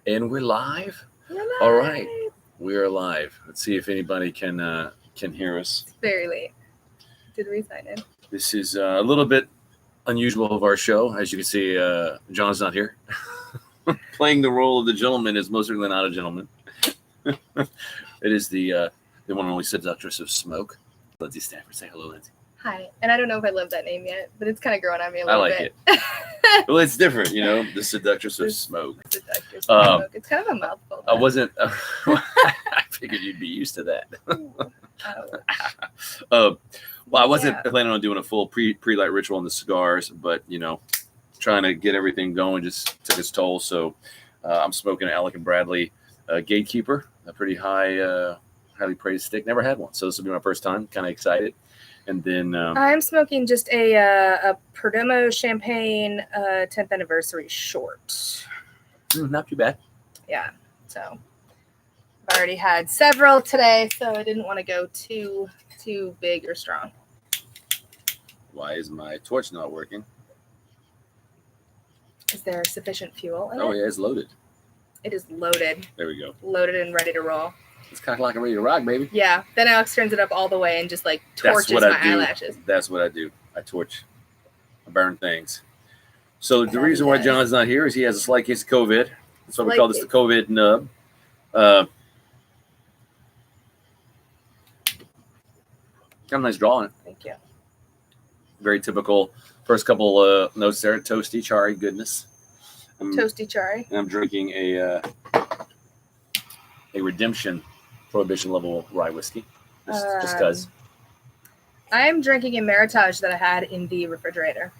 And we're live. We're live. All right, we are live. Let's see if anybody can hear us. It's very late. Did we sign in? This is a little bit unusual of our show. As you can see, John's not here. Playing the role of the gentleman is most certainly not a gentleman. It is the one and only seductress of smoke, Lindsay Stafford. Say hello, Lindsay. Hi. And I don't know if I love that name yet, but it's kind of growing on me a little bit. I like it. Well, it's different, you know, the seductress of smoke. Seductress of smoke. It's kind of a mouthful. I wasn't. I figured you'd be used to that. Well, I wasn't planning on doing a full pre-light ritual on the cigars, but you know, trying to get everything going just took its toll. So I'm smoking an Alec and Bradley Gatekeeper, a pretty highly praised stick. Never had one, so this will be my first time. Kind of excited. And then I'm smoking just a Perdomo Champagne 10th anniversary short. Not too bad. Yeah, so I've already had several today, so I didn't want to go too big or strong. Why is my torch not working? Is there sufficient fuel in it? Oh yeah, it's loaded. It is loaded. There we go. Loaded and ready to roll. It's kind of like I'm ready to rock, baby. Yeah. Then Alex turns it up all the way and just like torches my eyelashes. That's what I do. I torch. I burn things. So the reason why John's not here is he has a slight case of COVID. That's why we call this the COVID nub. Got a nice draw on it. Thank you. Very typical. First couple notes there. Toasty, charry goodness. Toasty charry. And I'm drinking a Redemption Prohibition level rye whiskey. Just because. I am drinking a Meritage that I had in the refrigerator.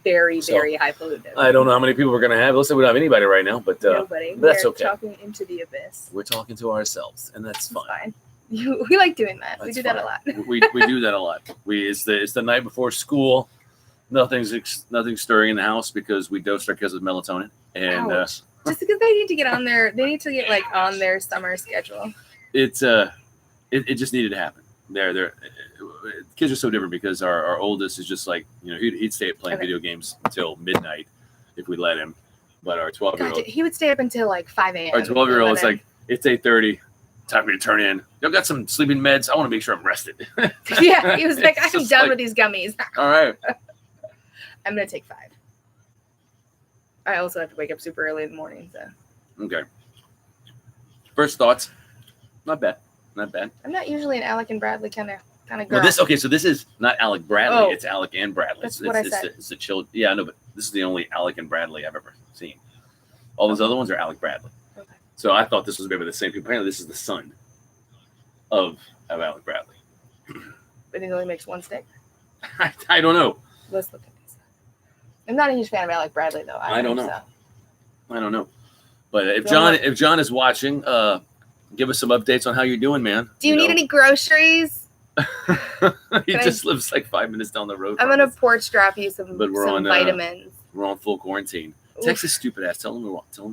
Very high polluted. I don't know how many people we're going to have. Looks like we don't have anybody right now, but nobody. That's okay. We're talking into the abyss. We're talking to ourselves, and that's fine. We like doing that. That's we do fine. that a lot. we do that a lot. It's the night before school. Nothing's stirring in the house because we dosed our kids with melatonin, and just because they need to get on their on their summer schedule. It just needed to happen. They're kids are so different because our oldest is just like, you know, he'd stay up playing video games until midnight if we let him, but our 12-year-old he would stay up until like 5 a.m. Our 12-year-old is like, it's 8:30, time for me to turn in. Y'all got some sleeping meds? I want to make sure I'm rested. Yeah, he was like, I'm done with these gummies. All right, I'm gonna take 5. I also have to wake up super early in the morning, so. Okay. First thoughts, not bad. I'm not usually an Alec and Bradley kind of girl. Well, so this is not Alec Bradley. It's Alec and Bradley. That's what I said. It's the chill. Yeah, I know, but this is the only Alec and Bradley I've ever seen. All those other ones are Alec Bradley. Okay. So I thought this was maybe the same people. Apparently, this is the son of Alec Bradley. But he only makes one stick. I don't know. Let's look at this. I'm not a huge fan of Alec Bradley, though. I don't know. So. I don't know. But if John is watching, give us some updates on how you're doing, man. Do you need any groceries? He just lives like 5 minutes down the road. I'm gonna porch drop you some vitamins. We're on full quarantine. Text his stupid ass. Tell him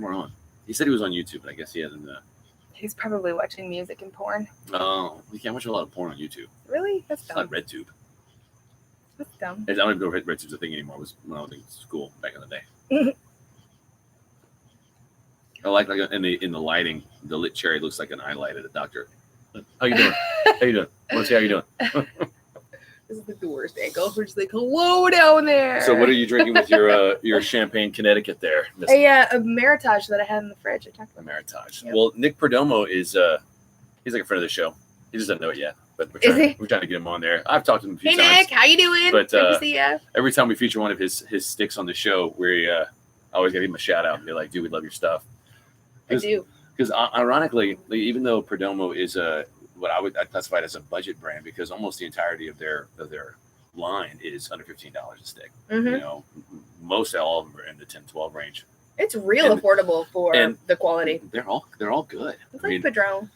we're on. He said he was on YouTube, but I guess he hasn't. He's probably watching music and porn. Oh, you can't watch a lot of porn on YouTube. Really? That's dumb. It's not RedTube. That's dumb. I don't even know if RedTube's a thing anymore. It was when I was in school back in the day. I like in the lighting, the lit cherry looks like an eye light at a doctor. How you doing? Let's see how you doing. This is like the worst angle. We're just like, hello down there. So what are you drinking with your Champagne Connecticut there? A Meritage that I had in the fridge. I talked about Meritage. Yep. Well, Nick Perdomo is he's like a friend of the show. He just doesn't know it yet, but we're trying to get him on there. I've talked to him a few times. Hey Nick, how you doing? But good to see ya. Every time we feature one of his sticks on the show, we always give him a shout out and be like, dude, we love your stuff. I do. Because ironically, even though Perdomo is what I classify as a budget brand, because almost the entirety of their line is under $15 a stick. Mm-hmm. You know, most all of them are in the 10-12 range. It's affordable for the quality. They're all good. It's like Padron.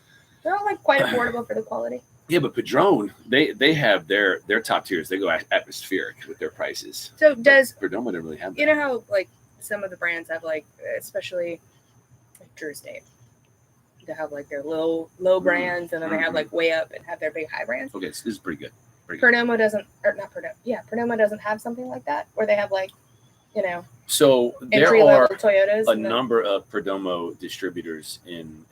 They're all like quite affordable for the quality. Yeah, but Padron, they have their top tiers. They go atmospheric with their prices. So does Perdomo didn't really have that. You know how like some of the brands have like, especially like Drew Estate, they have like their low brands, and then they have like way up and have their big high brands. Okay, so this is pretty good. Perdomo doesn't, or not Perdomo. Yeah, Perdomo doesn't have something like that where they have like, you know, So there Entry are level Toyotas. a number of Perdomo distributors in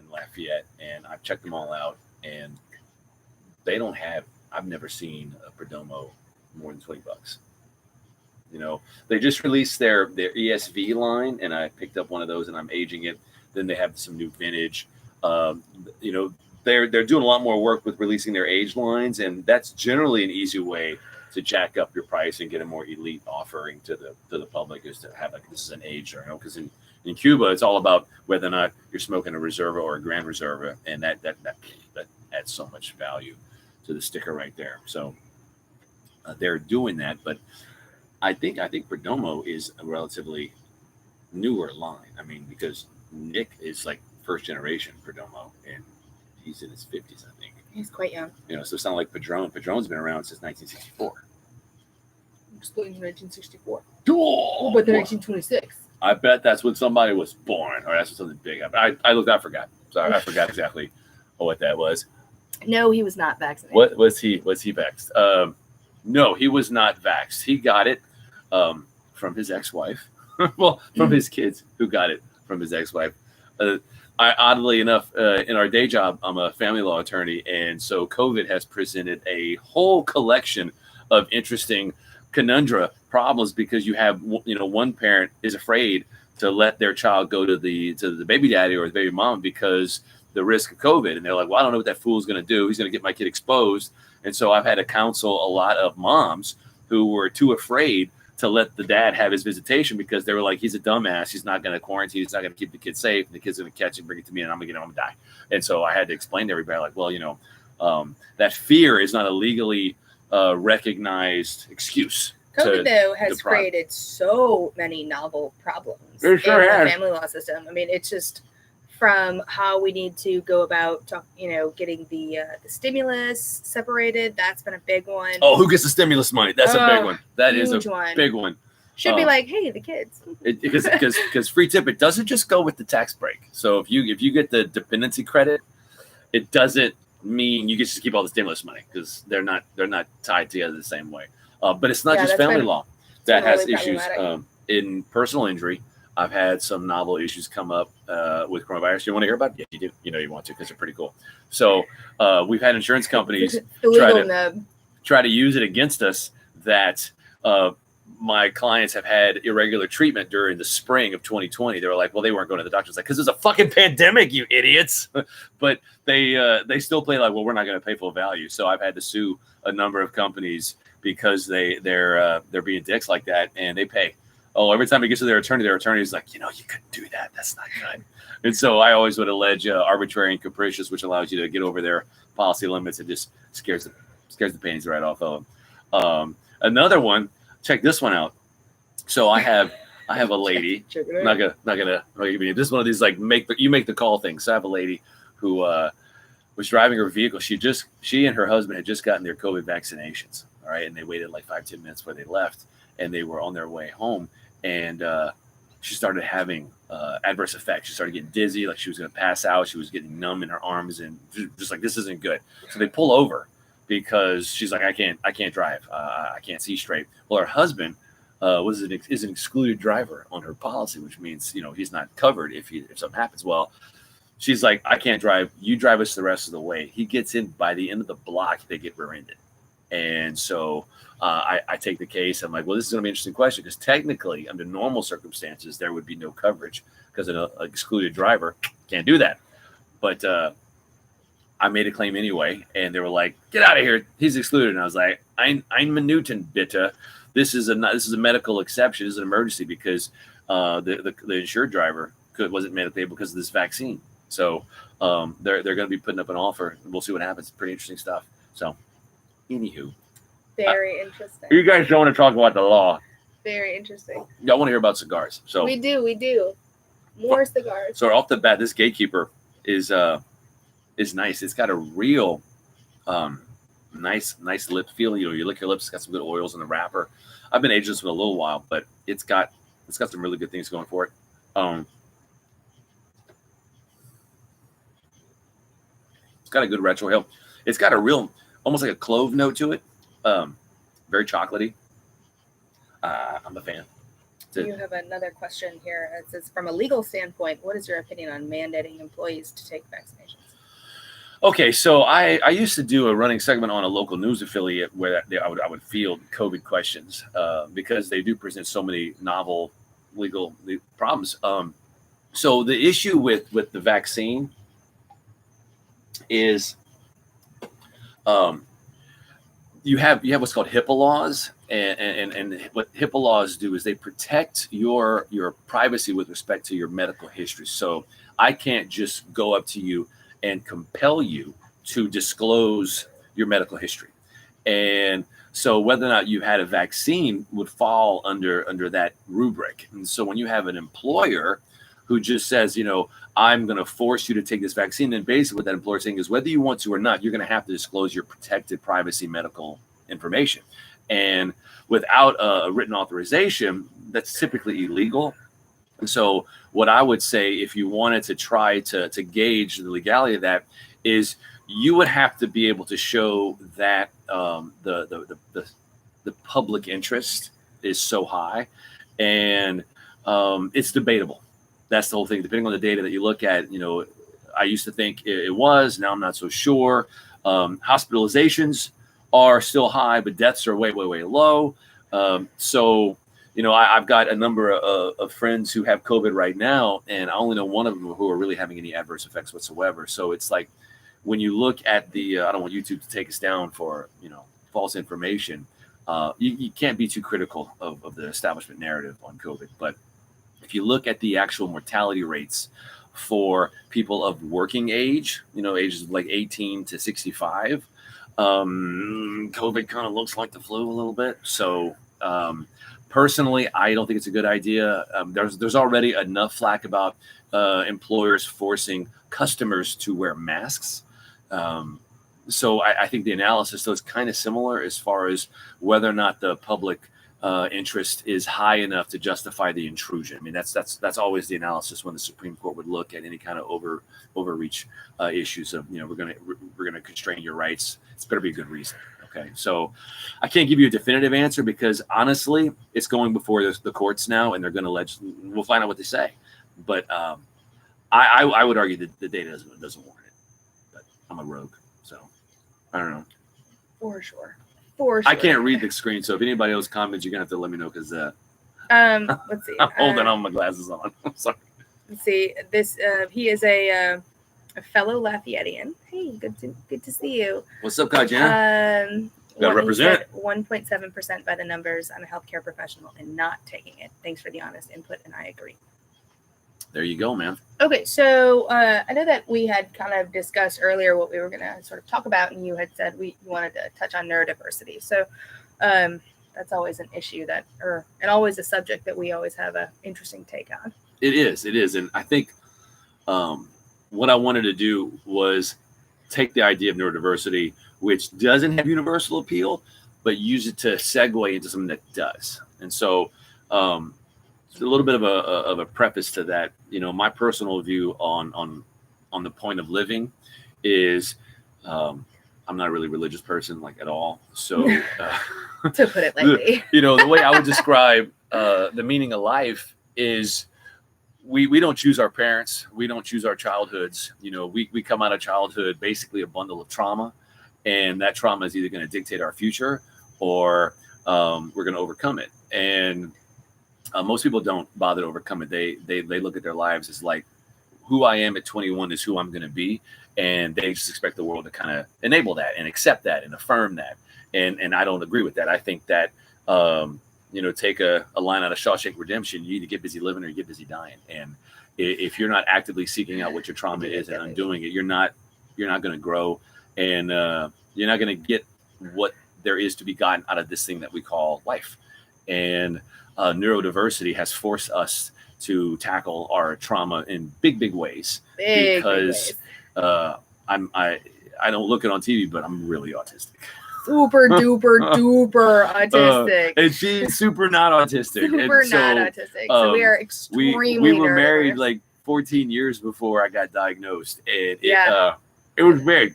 Lafayette, and I've checked them all out, and they don't have. I've never seen a Perdomo more than $20. You know, they just released their ESV line, and I picked up one of those, and I'm aging it. Then they have some new vintage. You know, they're doing a lot more work with releasing their age lines, and that's generally an easy way to jack up your price and get a more elite offering to the public, is to have like, this is an age, you know, because in Cuba it's all about whether or not you're smoking a Reserva or a Grand Reserva, and that adds so much value to the sticker right there. So they're doing that, but I think Perdomo is a relatively newer line. I mean, because Nick is like first generation Perdomo, and he's in his 50s, I think. He's quite young. You know, so it's not like Padron. Padron's been around since 1964. Exploding in 1964. Oh, But the 1926. I bet that's when somebody was born, or that's when something big happened. I looked. I forgot. Sorry, I forgot exactly what that was. No, he was not vaccinated. What was he? Was he vaxxed? No, he was not vaxxed. He got it from his ex-wife. Well, from his kids, who got it from his ex-wife. Oddly enough, in our day job, I'm a family law attorney, and so COVID has presented a whole collection of interesting conundrum problems, because you have, you know, one parent is afraid to let their child go to the baby daddy or the baby mom because the risk of COVID, and they're like, well, I don't know what that fool's going to do. He's going to get my kid exposed. And so I've had to counsel a lot of moms who were too afraid to let the dad have his visitation, because they were like, he's a dumbass. He's not going to quarantine. He's not going to keep the kid safe. And the kid's going to catch it, bring it to me, and I'm going to die. And so I had to explain to everybody, like, well, you know, that fear is not a legally recognized excuse. COVID, though, has created so many novel problems in the family law system. I mean, it's just from how we need to go about, getting the stimulus separated. That's been a big one. Oh, who gets the stimulus money? That's a big one. That is a big one. Should be like, hey, the kids. Because free tip, it doesn't just go with the tax break. So if you get the dependency credit, it doesn't mean you get to keep all the stimulus money, because they're not tied together the same way. But it's not just family law that has issues in personal injury. I've had some novel issues come up with coronavirus. You want to hear about it? Yeah, you do. You know you want to, because they're pretty cool. So we've had insurance companies try to use it against us that my clients have had irregular treatment during the spring of 2020. They were like, well, they weren't going to the doctor. It's like, because there's a fucking pandemic, you idiots. But they still play like, well, we're not going to pay full value. So I've had to sue a number of companies because they're being dicks like that, and they pay. Oh, every time it gets to their attorney's like, you couldn't do that. That's not good. And so I always would allege arbitrary and capricious, which allows you to get over their policy limits. It just scares the panties right off of them. Another one, check this one out. So I have a lady. I'm not gonna this is one of these like make the call things. So I have a lady who was driving her vehicle. She and her husband had just gotten their COVID vaccinations. All right, and they waited like 5-10 minutes where they left, and they were on their way home, and she started having adverse effects. She started getting dizzy, like she was going to pass out. She was getting numb in her arms, and just like, this isn't good. So they pull over because she's like, I can't drive. I can't see straight. Well, her husband is an excluded driver on her policy, which means he's not covered if something happens. Well, she's like, I can't drive. You drive us the rest of the way. He gets in. By the end of the block, they get rear-ended. And so I take the case. I'm like, well, this is going to be an interesting question, because technically, under normal circumstances, there would be no coverage because an excluded driver can't do that. But I made a claim anyway, and they were like, get out of here. He's excluded. And I was like, I'm Minuten, bitte. This is a medical exception. This is an emergency because the insured driver wasn't medically able because of this vaccine. So they're going to be putting up an offer. We'll see what happens. Pretty interesting stuff. So. Anywho, very interesting. You guys don't want to talk about the law. Very interesting. Y'all want to hear about cigars. So we do. More cigars. So off the bat, this Gatekeeper is nice. It's got a real nice lip feel. You lick your lips. It's got some good oils in the wrapper. I've been aging this for a little while, but it's got some really good things going for it. It's got a good retro hill. It's got a real, almost like a clove note to it. Very chocolatey. I'm a fan. You have another question here. It says, from a legal standpoint, what is your opinion on mandating employees to take vaccinations? Okay, so I used to do a running segment on a local news affiliate where I would field COVID questions because they do present so many novel legal problems. So the issue with the vaccine is you have what's called HIPAA laws, and what HIPAA laws do is they protect your privacy with respect to your medical history. So I can't just go up to you and compel you to disclose your medical history. And so whether or not you had a vaccine would fall under that rubric. And so when you have an employer who just says, I'm going to force you to take this vaccine, then basically what that employer is saying is whether you want to or not, you're going to have to disclose your protected privacy medical information. And without a written authorization, that's typically illegal. And so what I would say, if you wanted to try to gauge the legality of that, is you would have to be able to show that the public interest is so high, and it's debatable. That's the whole thing. Depending on the data that you look at, I used to think it was. Now I'm not so sure. Hospitalizations are still high, but deaths are way, way, way low. So I've got a number of friends who have COVID right now, and I only know one of them who are really having any adverse effects whatsoever. So it's like when you look at the, I don't want YouTube to take us down for, false information. You can't be too critical of the establishment narrative on COVID. But if you look at the actual mortality rates for people of working age, ages of like 18 to 65, COVID kind of looks like the flu a little bit. So, personally, I don't think it's a good idea. There's already enough flack about employers forcing customers to wear masks. So I think the analysis, though, is kind of similar as far as whether or not the public interest is high enough to justify the intrusion. I mean, that's always the analysis when the Supreme Court would look at any kind of overreach issues of, we're gonna constrain your rights. It's better be a good reason. Okay, so I can't give you a definitive answer because honestly, it's going before the courts now, and they're going to we'll find out what they say. But I would argue that the data doesn't warrant it. But I'm a rogue, so I don't know. For sure. I can't read the screen, so if anybody else comments, you're gonna have to let me know because let's see. I'm holding on my glasses on. I'm sorry. Let's see. This he is a fellow Lafayettian. Hey, good to see you. What's up, Kajana? Gotta represent. 1.7% by the numbers. I'm a healthcare professional and not taking it. Thanks for the honest input, and I agree. There you go, man. Okay, so I know that we had kind of discussed earlier what we were going to sort of talk about, and you had said you wanted to touch on neurodiversity. So that's always an issue and always a subject that we always have an interesting take on. It is, and I think what I wanted to do was take the idea of neurodiversity, which doesn't have universal appeal, but use it to segue into something that does. And so a little bit of a preface to that. My personal view on the point of living is I'm not a really religious person, like at all. So to put it lightly, the way I would describe the meaning of life is we don't choose our parents. We don't choose our childhoods. We come out of childhood basically a bundle of trauma, and that trauma is either going to dictate our future or we're going to overcome it. And most people don't bother to overcome it. They look at their lives as like, who I am at 21 is who I'm going to be, and they just expect the world to kind of enable that and accept that and affirm that. And I don't agree with that. I think that take a line out of Shawshank Redemption. You either get busy living or you get busy dying. And if you're not actively seeking out what your trauma is and undoing it, you're not going to grow, and you're not going to get what there is to be gotten out of this thing that we call life. And neurodiversity has forced us to tackle our trauma in big ways because I don't look it on TV, but I'm really autistic. Super duper autistic. And she's super not autistic. Super not autistic. So we are extremely we were married like 14 years before I got diagnosed. And it was big.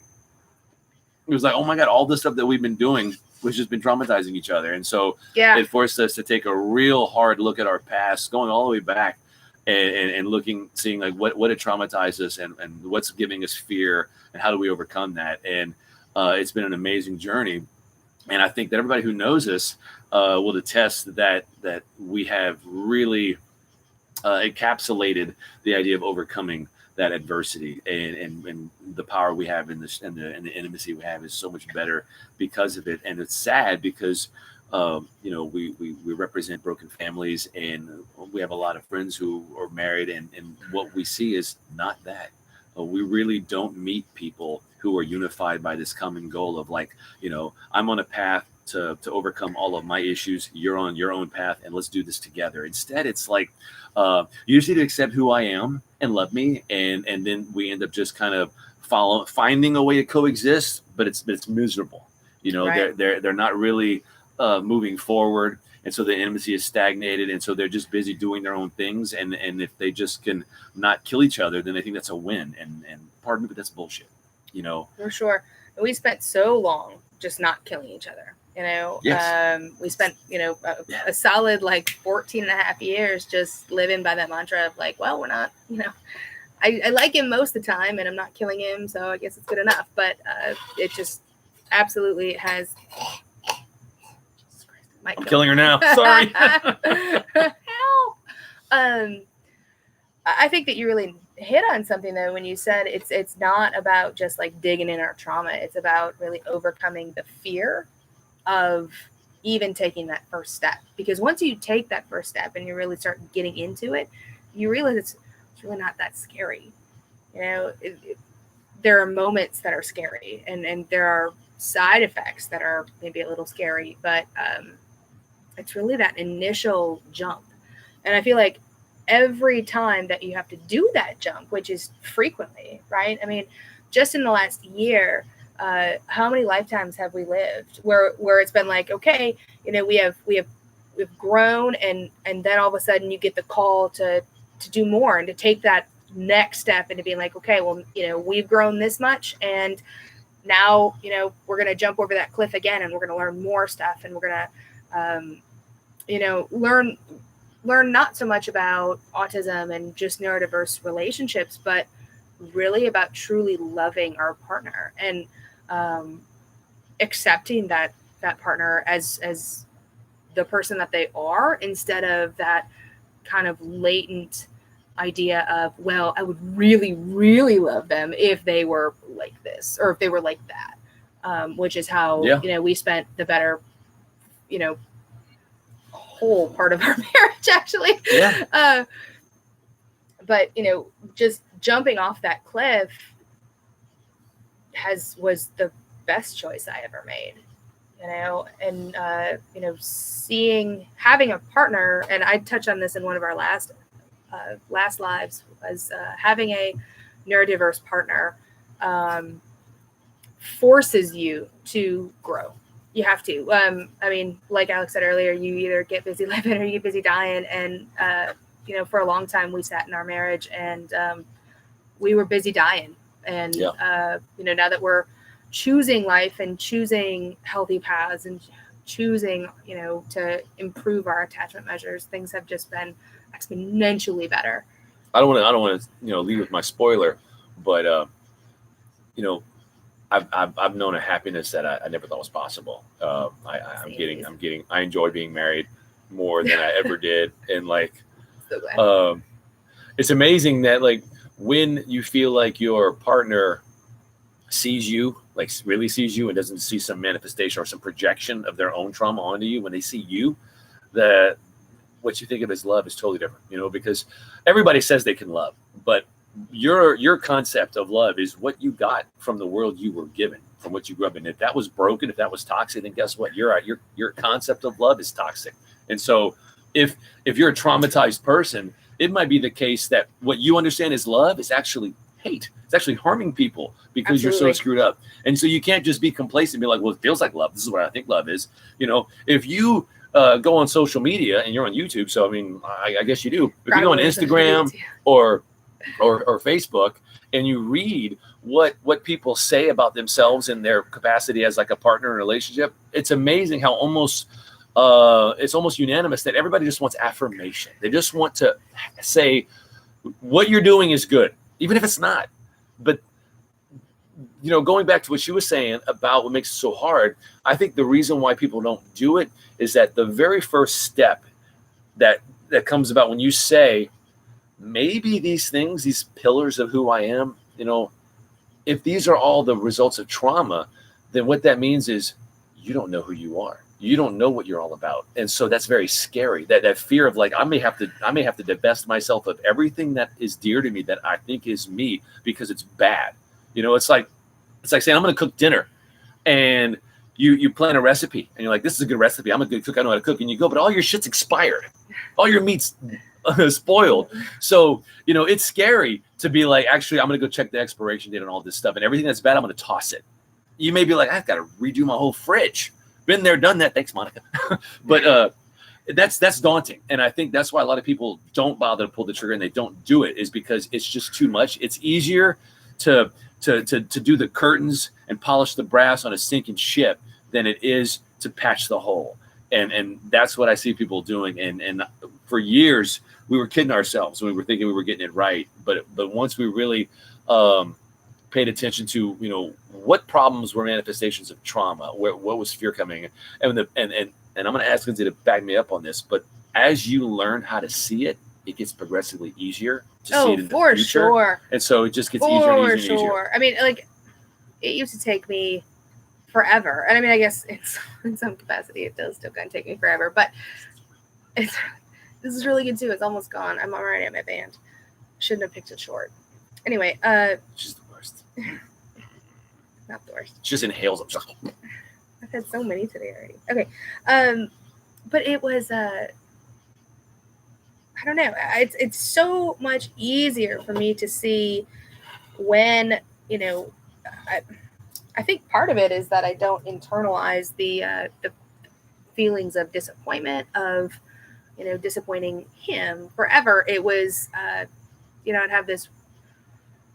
It was like, oh my God, all this stuff that we've been doing we've just been traumatizing each other. And so Yeah. it forced us to take a real hard look at our past, going all the way back and looking, seeing like what had traumatized us and what's giving us fear and how do we overcome that. And it's been an amazing journey. And I think that everybody who knows us will attest that we have really encapsulated the idea of overcoming that adversity, and the power we have in this, and the intimacy we have is so much better because of it. And it's sad because we represent broken families, and we have a lot of friends who are married, and what we see is not that. We really don't meet people who are unified by this common goal of like, I'm on a path to overcome all of my issues. You're on your own path, and let's do this together. Instead, it's like, you just need to accept who I am and love me. And then we end up just kind of finding a way to coexist, but it's miserable. Right. They're not really moving forward. And so the intimacy is stagnated. And so they're just busy doing their own things. And if they just can not kill each other, then they think that's a win. And pardon me, but that's bullshit, For sure. And we spent so long just not killing each other. Yes. We spent, a solid like 14 and a half years just living by that mantra of like, well, we're not, I like him most of the time and I'm not killing him. So I guess it's good enough. But it just absolutely has. I'm killing her now. Sorry. Help. I think that you really hit on something though when you said it's not about just like digging in our trauma. It's about really overcoming the fear of even taking that first step. Because once you take that first step and you really start getting into it, you realize it's really not that scary. There are moments that are scary, and there are side effects that are maybe a little scary, but it's really that initial jump. And I feel like every time that you have to do that jump, which is frequently, right? I mean, just in the last year, how many lifetimes have we lived where it's been like, okay, we've grown, and then all of a sudden you get the call to do more and to take that next step into being like, okay, well, we've grown this much, and now, we're going to jump over that cliff again, and we're going to learn more stuff, and we're going to, learn not so much about autism and just neurodiverse relationships, but really about truly loving our partner and accepting that partner as the person that they are, instead of that kind of latent idea of, well, I would really, really love them if they were like this or if they were like that, which is how, we spent the better, whole part of our marriage, actually. Yeah. But, just jumping off that cliff was the best choice I ever made, and, having a partner, and I touched on this in one of our last lives, was having a neurodiverse partner forces you to grow. You have to. I mean, like Alex said earlier, you either get busy living or you get busy dying. And, for a long time we sat in our marriage and we were busy dying. And, now that we're choosing life and choosing healthy paths and choosing, to improve our attachment measures, things have just been exponentially better. I don't want to, lead with my spoiler, but, I've known a happiness that I never thought was possible. I enjoy being married more than I ever did. And like, So glad. It's amazing that like when you feel like your partner sees you, like really sees you, and doesn't see some manifestation or some projection of their own trauma onto you, when they see you, that what you think of as love is totally different, because everybody says they can love, but your concept of love is what you got from the world you were given, from what you grew up in. If that was broken, if that was toxic, then guess what? Your concept of love is toxic. And so if you're a traumatized person, it might be the case that what you understand as love is actually hate. It's actually harming people because You're so screwed up. And so you can't just be complacent and be like, well, it feels like love. This is what I think love is. If you go on social media, and you're on YouTube, so I mean, I guess you do. If you go on Instagram or Facebook and you read what people say about themselves and their capacity as like a partner in a relationship, it's amazing how it's almost unanimous that everybody just wants affirmation. They just want to say what you're doing is good, even if it's not. But going back to what she was saying about what makes it so hard, I think the reason why people don't do it is that the very first step that comes about when you say, maybe these things, these pillars of who I am, if these are all the results of trauma, then what that means is you don't know who you are. You don't know what you're all about. And so that's very scary. That fear of like, I may have to divest myself of everything that is dear to me that I think is me because it's bad. It's like saying, I'm going to cook dinner, and you plan a recipe and you're like, this is a good recipe. I'm a good cook. I know how to cook. And you go, but all your shit's expired. All your meat's spoiled. So, it's scary to be like, actually, I'm going to go check the expiration date on all this stuff, and everything that's bad, I'm going to toss it. You may be like, I've got to redo my whole fridge. Been there, done that. Thanks, Monica. But that's daunting. And I think that's why a lot of people don't bother to pull the trigger and they don't do it, is because it's just too much. It's easier to do the curtains and polish the brass on a sinking ship than it is to patch the hole. And that's what I see people doing. And for years, we were kidding ourselves when we were thinking we were getting it right. But once we really paid attention to, what problems were manifestations of trauma, what was fear coming in, and I'm going to ask Lindsay to back me up on this, but as you learn how to see it, it gets progressively easier to see it in the future. Sure. And so it just gets easier and easier and easier. I mean, like, it used to take me forever. And I mean, I guess in some capacity, it does still kind of take me forever, but this is really good too. It's almost gone. I'm already at my band. Shouldn't have picked it short. Anyway, she's the worst. Not the worst. She just inhales them. I've had so many today already. Okay. But it was, I don't know. It's so much easier for me to see when, I think part of it is that I don't internalize the feelings of disappointment, of, disappointing him forever. It was, I'd have this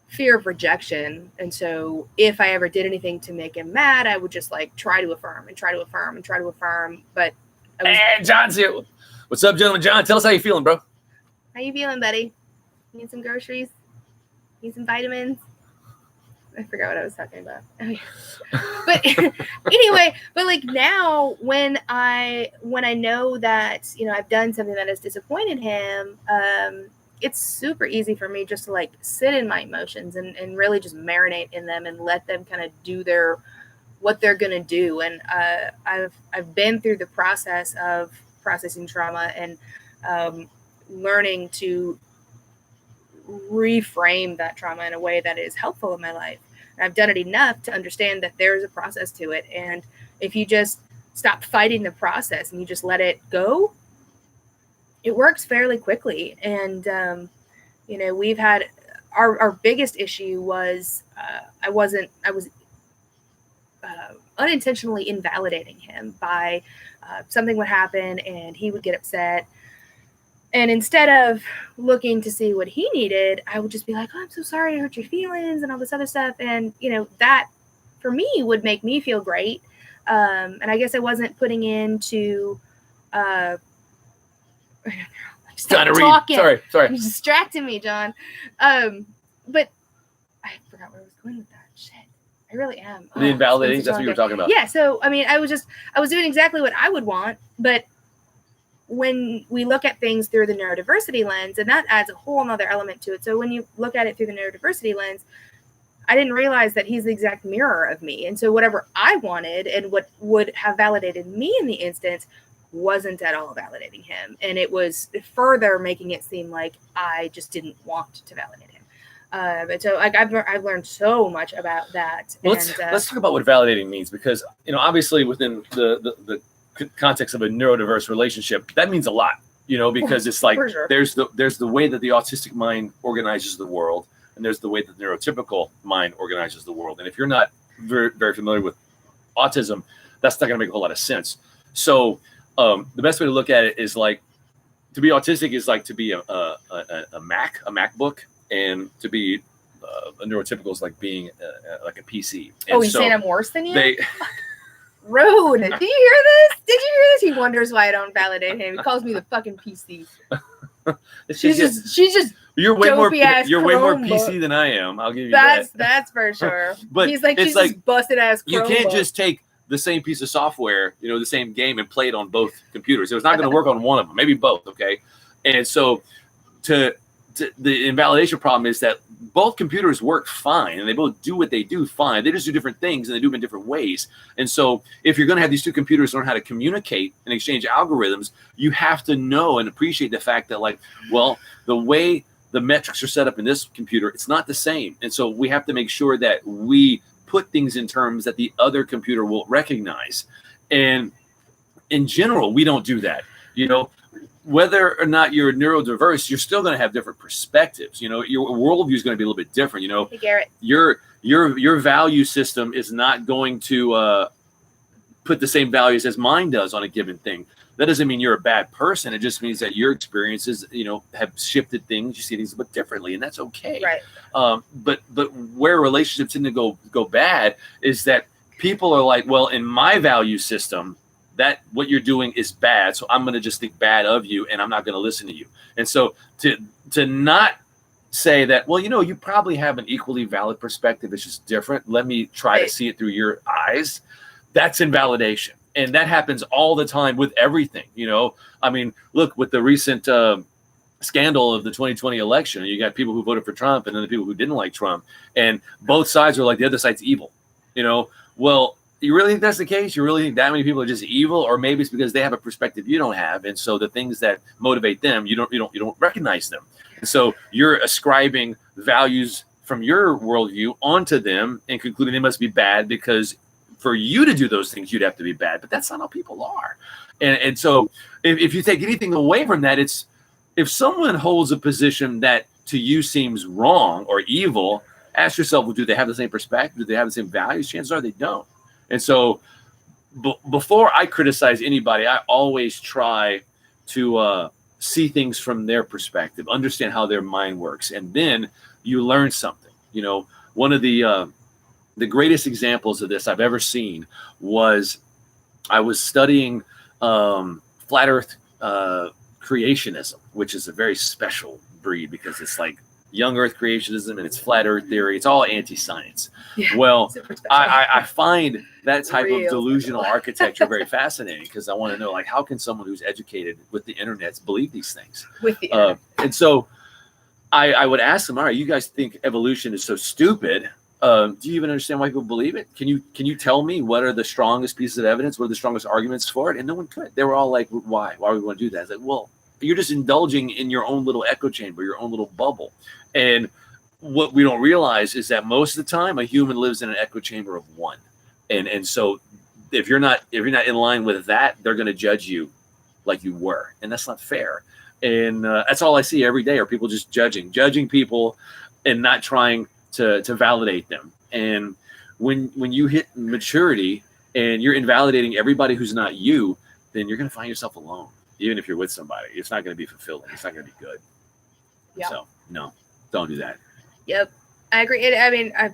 fear of rejection. And so if I ever did anything to make him mad, I would just like try to affirm. But and John's here. What's up, gentleman? John, tell us how you feeling, bro. How you feeling, buddy? Need some groceries? Need some vitamins? I forgot what I was talking about. Okay. But anyway, but like now when I know that, I've done something that has disappointed him, it's super easy for me just to like sit in my emotions and really just marinate in them and let them kind of do what they're going to do. And I've been through the process of processing trauma and learning to reframe that trauma in a way that is helpful in my life. And I've done it enough to understand that there's a process to it. And if you just stop fighting the process and you just let it go, it works fairly quickly. And, we've had our biggest issue was I was unintentionally invalidating him by something would happen and he would get upset. And instead of looking to see what he needed, I would just be like, oh, I'm so sorry I hurt your feelings and all this other stuff. And, that for me would make me feel great. And I guess I wasn't putting into trying to read. Sorry. You're distracting me, John. But I forgot where I was going with that. Shit. I really am. The invalidating, that's what you were talking about. Yeah. So, I mean, I was doing exactly what I would want, but when we look at things through the neurodiversity lens, and that adds a whole nother element to it. So when you look at it through the neurodiversity lens, I didn't realize that he's the exact mirror of me. And so whatever I wanted and what would have validated me in the instance wasn't at all validating him. And it was further making it seem like I just didn't want to validate him. And so like I've learned so much about that. Well, let's talk about what validating means, because, obviously within the context of a neurodiverse relationship, that means a lot, because it's like sure. there's the way that the autistic mind organizes the world, and there's the way that the neurotypical mind organizes the world. And if you're not very, very familiar with autism, that's not going to make a whole lot of sense. So the best way to look at it is like, to be autistic is like to be a MacBook, and to be neurotypicals like being like a PC. And you saying I'm worse than you? They rude. Do you hear this? Did you hear this? He wonders why I don't validate him. He calls me the fucking PC. she's just you're way more Chromebook. PC than I am. I'll give you that. That's for sure. But he's like, she's like, just busted ass Chromebook. You can't just take the same piece of software, the same game, and play it on both computers. It was not going to work on one of them, maybe both. Okay, and so the invalidation problem is that both computers work fine and they both do what they do fine. They just do different things and they do them in different ways. And so if you're going to have these two computers learn how to communicate and exchange algorithms, you have to know and appreciate the fact that, like, well, the way the metrics are set up in this computer, it's not the same. And so we have to make sure that we put things in terms that the other computer will recognize. And in general, we don't do that. Whether or not you're neurodiverse, you're still going to have different perspectives. Your worldview is going to be a little bit different. Hey, Garrett. Your value system is not going to put the same values as mine does on a given thing. That doesn't mean you're a bad person. It just means that your experiences, have shifted things. You see things a bit differently, and that's okay. Right. But where relationships tend to go bad is that people are like, well, in my value system, that what you're doing is bad, so I'm going to just think bad of you, and I'm not going to listen to you. And so to not say that, well, you probably have an equally valid perspective. It's just different. Let me try to see it through your eyes. That's invalidation. And that happens all the time with everything. I mean, look, with the recent scandal of the 2020 election, you got people who voted for Trump and then the people who didn't like Trump. And both sides are like, the other side's evil. Well, you really think that's the case? You really think that many people are just evil? Or maybe it's because they have a perspective you don't have. And so the things that motivate them, you don't recognize them. And so you're ascribing values from your worldview onto them and concluding they must be bad because for you to do those things, you'd have to be bad. But that's not how people are. And so if you take anything away from that, it's if someone holds a position that to you seems wrong or evil, ask yourself, well, do they have the same perspective? Do they have the same values? Chances are they don't. And so before I criticize anybody, I always try to see things from their perspective, understand how their mind works. And then you learn something. One of the greatest examples of this I've ever seen was I was studying flat earth creationism, which is a very special breed because it's like young earth creationism and it's flat earth theory. It's all anti-science. Yeah, well, I find that type of delusional architecture very fascinating because I want to know, like, how can someone who's educated with the internet believe these things? With the internet. And so I would ask them, all right, you guys think evolution is so stupid. Do you even understand why people believe it? Can you tell me what are the strongest pieces of evidence? What are the strongest arguments for it? And no one could. They were all like, why? Why would we want to do that? It's like, well, you're just indulging in your own little echo chamber, your own little bubble. And what we don't realize is that most of the time a human lives in an echo chamber of one. And so if you're not in line with that, they're going to judge you like you were. And that's not fair. And that's all I see every day are people just judging people and not trying to validate them. And when you hit maturity and you're invalidating everybody who's not you, then you're going to find yourself alone. Even if you're with somebody, it's not going to be fulfilling. It's not going to be good. Yeah. So no, don't do that. Yep. I agree. I mean, I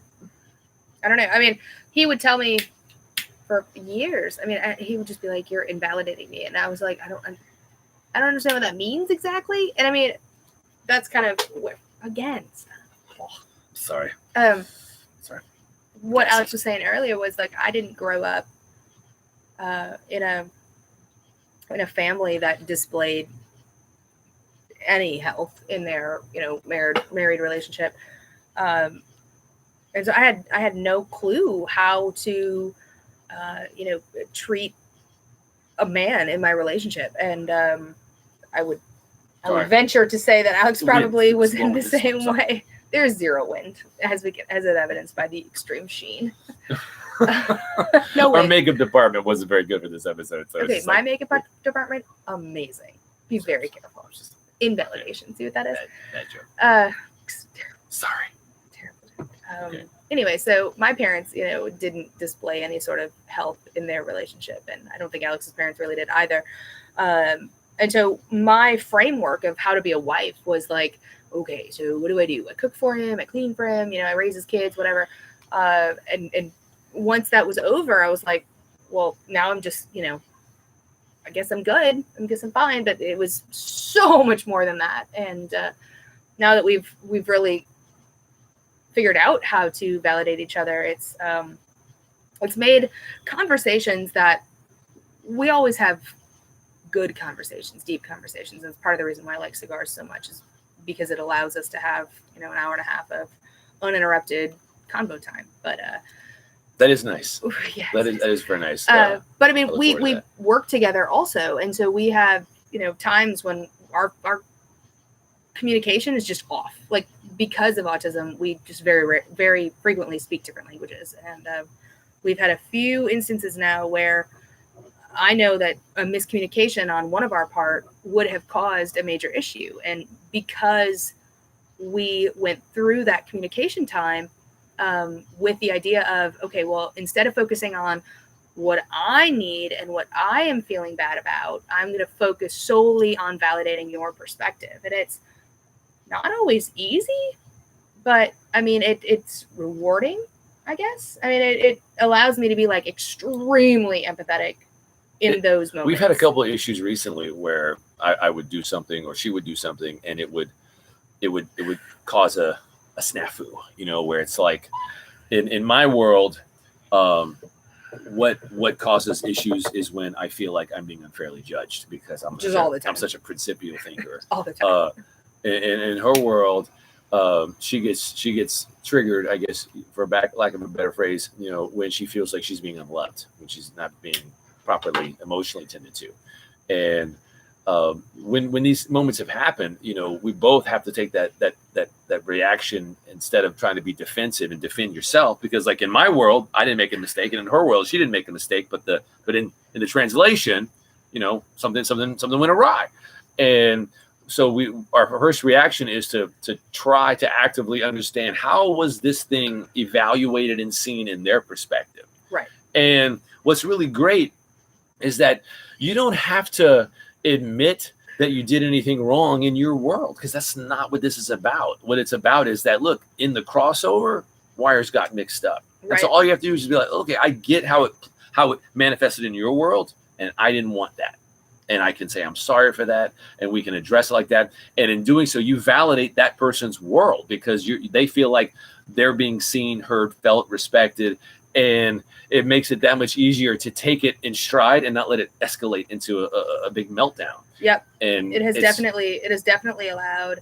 don't know. I mean, he would tell me for years. I mean, he would just be like, "You're invalidating me," and I was like, "I don't understand what that means exactly." And I mean, that's kind of again. Sorry. Sorry. What Alex was saying earlier was like, I didn't grow up in a family that displayed any health in their married relationship, and so I had no clue how to treat a man in my relationship, and I would venture to say that Alex probably was in the same way. There's zero wind, as evidenced by the extreme sheen. No Our makeup department wasn't very good for this episode. So okay, my makeup department, amazing. Be very careful. Invalidation. See what that is? Bad joke. Sorry. Terrible. Okay. Anyway, so my parents, didn't display any sort of health in their relationship, and I don't think Alex's parents really did either. And so my framework of how to be a wife was like, okay, so what do? I cook for him, I clean for him, I raise his kids, whatever. And once that was over, I was like, well, now I'm just, I guess I'm good. I guess I'm fine. But it was so much more than that. And now that we've really figured out how to validate each other, it's made conversations that we always have good conversations, deep conversations. And it's part of the reason why I like cigars so much, is because it allows us to have, an hour and a half of uninterrupted convo time. But that is nice. Yeah, that is very nice. But I mean, we work together also, and so we have times when our communication is just off. Like, because of autism, we just very frequently speak different languages, and we've had a few instances now where I know that a miscommunication on one of our part would have caused a major issue, and because we went through that communication time with the idea of, okay, well, instead of focusing on what I need and what I am feeling bad about, I'm going to focus solely on validating your perspective. And it's not always easy, but I mean, it's rewarding, I guess. I mean, it allows me to be like extremely empathetic in those moments. We've had a couple of issues recently where I would do something or she would do something, and it would cause a snafu, where it's like in my world, what causes issues is when I feel like I'm being unfairly judged because I'm such a principial thinker. All the time. In her world, she gets triggered, I guess, for lack of a better phrase, when she feels like she's being unloved, when she's not being properly emotionally tended to. And when these moments have happened, we both have to take that reaction instead of trying to be defensive and defend yourself. Because like in my world, I didn't make a mistake, and in her world, she didn't make a mistake. But in the translation, something went awry, and so our first reaction is to try to actively understand how was this thing evaluated and seen in their perspective. Right. And what's really great is that you don't have to admit that you did anything wrong in your world, because that's not what this is about. What it's about is that, look, in the crossover, wires got mixed up. Right. And so all you have to do is be like, okay, I get how it manifested in your world, and I didn't want that. And I can say, I'm sorry for that. And we can address it like that. And in doing so, you validate that person's world, because they feel like they're being seen, heard, felt, respected. And it makes it that much easier to take it in stride and not let it escalate into a big meltdown. Yep. And it has definitely allowed,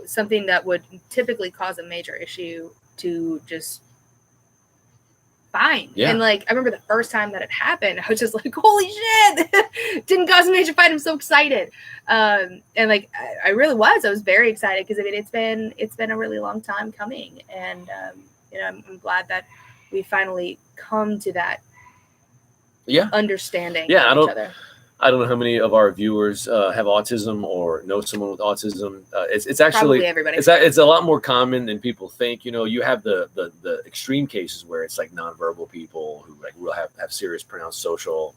something that would typically cause a major issue to just fine. Yeah. And like, I remember the first time that it happened, I was just like, holy shit, didn't cause a major fight. I'm so excited. And like, I really was, I was very excited, because I mean, it's been a really long time coming. And, I'm glad that we finally come to that understanding of each other. I don't know how many of our viewers have autism or know someone with autism. It's actually probably everybody. It's a lot more common than people think. You have the extreme cases where it's like nonverbal people who like will have serious pronounced social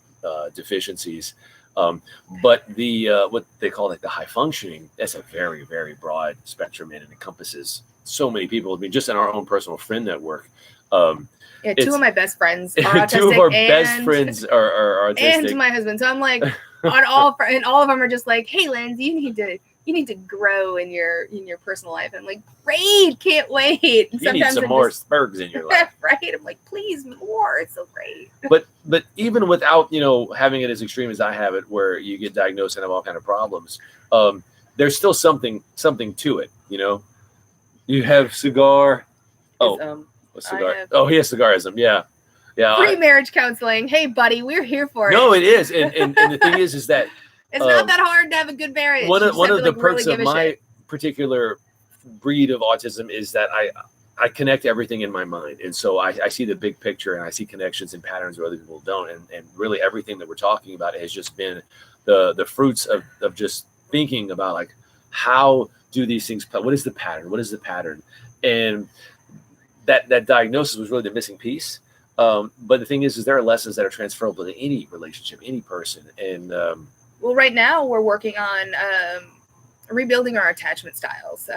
deficiencies. But the what they call like the high functioning, that's a very, very broad spectrum, and it encompasses so many people. I mean, just in our own personal friend network. Two of my best friends are autistic. Two of our best friends are autistic. And my husband. So I'm like, and all of them are just like, hey, Lindsay, you need to grow in your personal life. And I'm like, great, can't wait. And you need some more Spurgs in your life. Right? I'm like, please, more. It's so great. But even without, having it as extreme as I have it, where you get diagnosed and have all kind of problems, there's still something to it, You have cigar. Cigar. He has cigarism. Yeah. Pre-marriage counseling. Hey, buddy, we're here for it. No, it is. And the thing is that it's not that hard to have a good marriage. One of the perks of my particular breed of autism is that I connect everything in my mind. And so I see the big picture, and I see connections and patterns where other people don't. And really everything that we're talking about has just been the fruits of just thinking about, like, how do these things play? What is the pattern? And that diagnosis was really the missing piece. But the thing is there are lessons that are transferable to any relationship, any person. And well, right now we're working on rebuilding our attachment styles.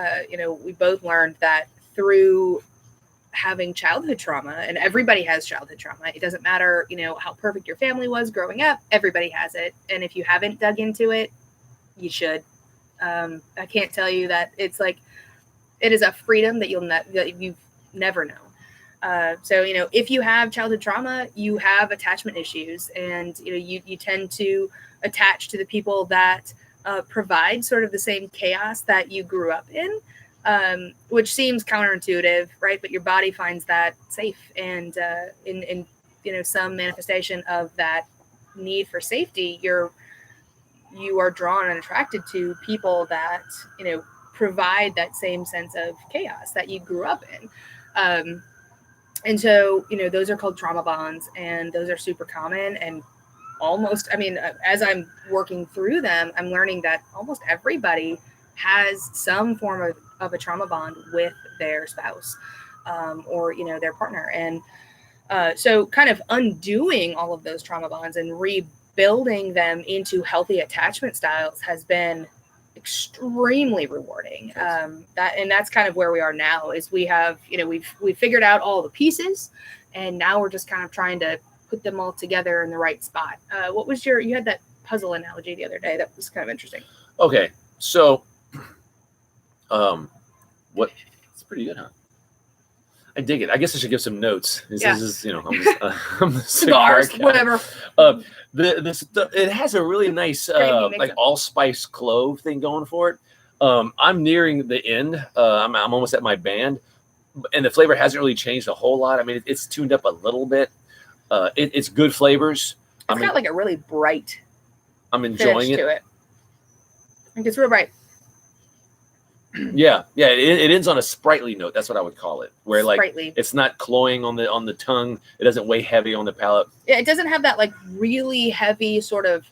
We both learned that through having childhood trauma, and everybody has childhood trauma. It doesn't matter, how perfect your family was growing up. Everybody has it. And if you haven't dug into it, you should. I can't tell you that it is a freedom that you've never known. So if you have childhood trauma, you have attachment issues, and you tend to attach to the people that provide sort of the same chaos that you grew up in, which seems counterintuitive, right? But your body finds that safe, and in some manifestation of that need for safety, you are drawn and attracted to people that provide that same sense of chaos that you grew up in. And so, those are called trauma bonds, and those are super common. And as I'm working through them, I'm learning that almost everybody has some form of a trauma bond with their spouse, or, their partner. And so kind of undoing all of those trauma bonds and rebuilding them into healthy attachment styles has been extremely rewarding. That's kind of where we are now, is we have, we've figured out all the pieces, and now we're just kind of trying to put them all together in the right spot. What was you had that puzzle analogy the other day that was kind of interesting. Okay. So, it's pretty good, huh? I dig it. I guess I should give some notes. This is I'm the cigars, whatever. It has a really nice allspice clove thing going for it. I'm nearing the end. I'm almost at my band, and the flavor hasn't really changed a whole lot. I mean, it's tuned up a little bit. It's good flavors. It's got like a really bright. I'm enjoying it. To it. Like it's real bright. Yeah. It ends on a sprightly note. That's what I would call it. Where sprightly. It's not cloying on the tongue. It doesn't weigh heavy on the palate. Yeah, it doesn't have that like really heavy sort of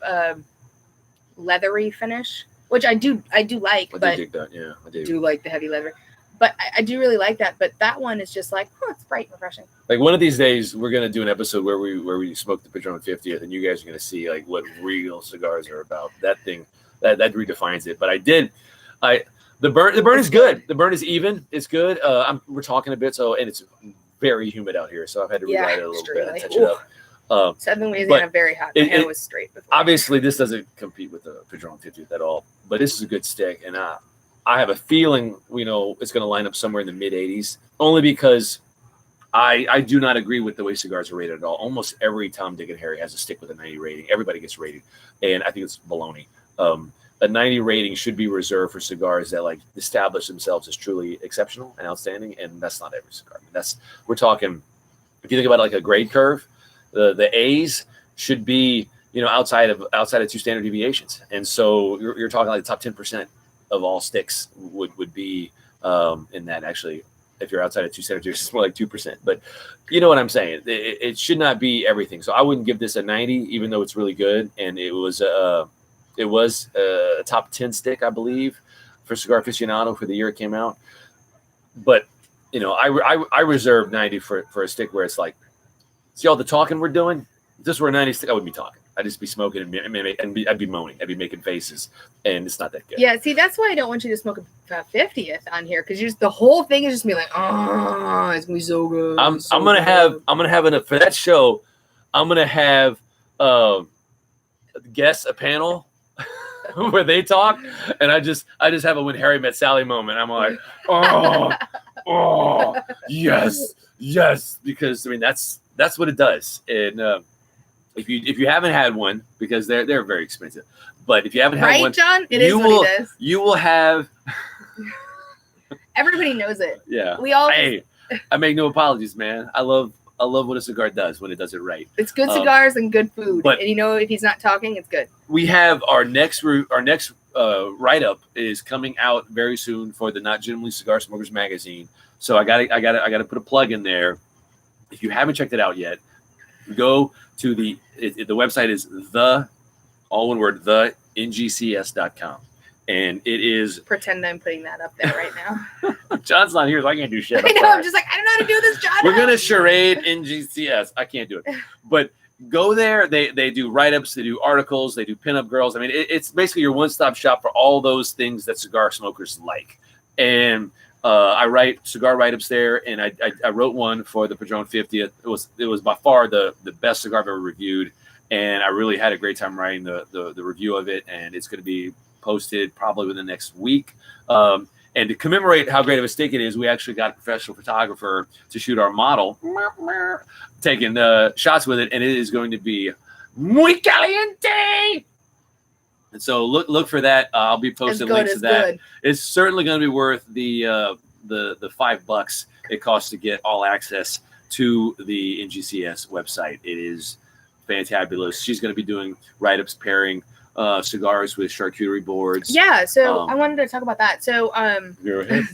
leathery finish, which I do like. I dig that. Yeah, I do. Do like the heavy leather, but I do really like that. But that one is just like, it's bright and refreshing. Like one of these days, we're gonna do an episode where we smoke the Padron 50th, and you guys are gonna see like what real cigars are about. That thing that redefines it. But the burn is good. The burn is even. It's good. We're talking a bit, and it's very humid out here, so I've had to relight it a little bit and touch it up. Southern Louisiana, very hot. My hand was straight before. Obviously, this doesn't compete with the Padron 50th at all, but this is a good stick, and I have a feeling it's going to line up somewhere in the mid 80s, only because I do not agree with the way cigars are rated at all. Almost every Tom, Dick, and Harry has a stick with a 90 rating. Everybody gets rated, and I think it's baloney. A 90 rating should be reserved for cigars that establish themselves as truly exceptional and outstanding, and that's not every cigar. We're talking, if you think about a grade curve, the A's should be outside of 2 standard deviations, and so you're talking like the top 10% of all sticks would be in that. Actually, if you're outside of 2 standard deviations, it's more like 2%. But you know what I'm saying? It should not be everything. So I wouldn't give this a 90, even though it's really good, and it was a top 10 stick, I believe, for Cigar Aficionado for the year it came out. But I reserve 90 for a stick where it's like, see all the talking we're doing. If this were a 90 stick, I wouldn't be talking. I'd just be smoking and I'd be moaning. I'd be making faces, and it's not that good. Yeah, see, that's why I don't want you to smoke a 50th on here, because the whole thing is just be like, it's gonna be so good. I'm gonna have for that show. I'm gonna have guests, a panel where they talk, and I just have a When Harry Met Sally moment. I'm like, yes, because that's what it does. And if you haven't had one, because they're very expensive, but if you haven't had one, John, you will have. Everybody knows it. Yeah, I make no apologies, man. I love what a cigar does when it does it right. It's good cigars and good food. And if he's not talking, it's good. We have our next write-up is coming out very soon for the Not Gentlemanly Cigar Smokers magazine. So I gotta put a plug in there. If you haven't checked it out yet, go to the website is all one word, ngcs.com. And it is. Pretend I'm putting that up there right now. John's not here, so I can't do shit. I know. I'm just like, I don't know how to do this, John. We're gonna charade NGCS. I can't do it, but go there. They do write-ups, they do articles, they do pinup girls. I mean, it's basically your one-stop shop for all those things that cigar smokers like. And I write cigar write-ups there, and I wrote one for the Padron 50th. It was by far the best cigar I've ever reviewed, and I really had a great time writing the review of it. And it's going to be posted probably within the next week. And to commemorate how great of a steak it is, we actually got a professional photographer to shoot our model, taking shots with it, and it is going to be muy caliente. And so look for that. I'll be posting links to that. Good. It's certainly going to be worth the $5 it costs to get all access to the NGCS website. It is fantabulous. She's going to be doing write-ups pairing cigars with charcuterie boards. Yeah, so I wanted to talk about that. So go ahead.